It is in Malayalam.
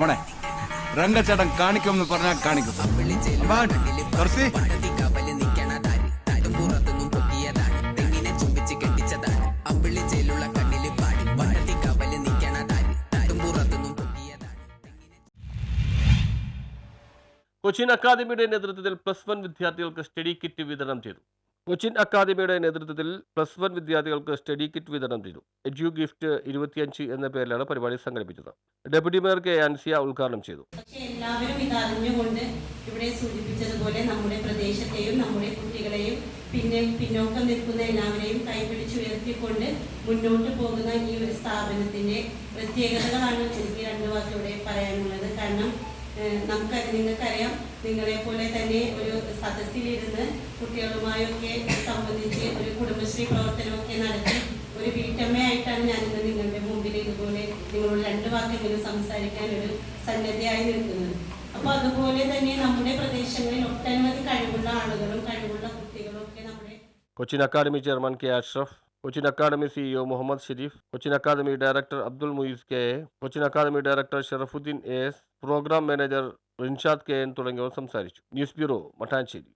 മോനെ രംഗച്ചേട്ടൻ കാണിക്കുമെന്ന് പറഞ്ഞാൽ കാണിക്കും. അമ്പാൻ, തുറസി. കൊച്ചിൻ അക്കാദമിയുടെ നേതൃത്വത്തിൽ +1 വിദ്യാർത്ഥികൾക്ക് സ്റ്റഡി കിറ്റ് വിതരണം ചെയ്തു. കൊച്ചിൻ അക്കാദമിയുടെ നേതൃത്വത്തിൽ +1 വിദ്യാർത്ഥികൾക്ക് സ്റ്റഡി കിറ്റ് വിതരണം ചെയ്തു. എഡ്യു ഗിഫ്റ്റ് 25 എന്ന പേരിലാണ് പരിപാടി സംഘടിപ്പിച്ചത്. ഡെപ്യൂട്ടി മേയർ കെ ആൻസിയ ഉദ്ഘാടനം ചെയ്തു. പക്ഷേ എല്ലാവരും ഇതറിഞ്ഞുകൊണ്ട് ഇവിടെ സൂചിപ്പിച്ചതുപോലെ നമ്മുടെ പ്രദേശത്തെയും നമ്മുടെ കുട്ടികളെയും പിന്നോക്കം നിൽക്കുന്ന എല്ലാവരെയും കൈപിടിച്ചുയർത്തിക്കൊണ്ട് മുന്നോട്ട് പോകുന്ന ഈ ഒരു സ്ഥാപനത്തിന്റെ പ്രത്യേകതകളാണ് എനിക്ക് രണ്ട് വാക്കിലൂടെ പറയാനുള്ളത്. കാരണം നിങ്ങൾക്കറിയാം, നിങ്ങളെ പോലെ തന്നെ ഒരു സദസ്സിലിരുന്ന് കുട്ടികളുമായൊക്കെ സംബന്ധിച്ച് ഒരു കുടുംബശ്രീ പ്രവർത്തനമൊക്കെ നടത്തി ഒരു വീട്ടമ്മയായിട്ടാണ് ഞാനിന്ന് നിങ്ങളുടെ മുമ്പിൽ ഇതുപോലെ നിങ്ങളോട് രണ്ട് വാക്കെങ്കിലും സംസാരിക്കാൻ ഒരു സന്നദ്ധയായി നിൽക്കുന്നത്. അപ്പോൾ അതുപോലെ തന്നെ നമ്മുടെ പ്രദേശങ്ങളിൽ ഒട്ടനവധി കഴിവുള്ള ആളുകളും കഴിവുള്ള കുട്ടികളും ഒക്കെ നമ്മുടെ Cochin Academy chairman K Ashraf, Cochin Academy CEO Muhammad Shareef, Cochin Academy director Abdul Muees K A, Cochin Academy director Sharafuddin S, programme manager Rinshad K N തുടങ്ങിയവർ സംസാരിച്ചു. News bureau, Mattancherry.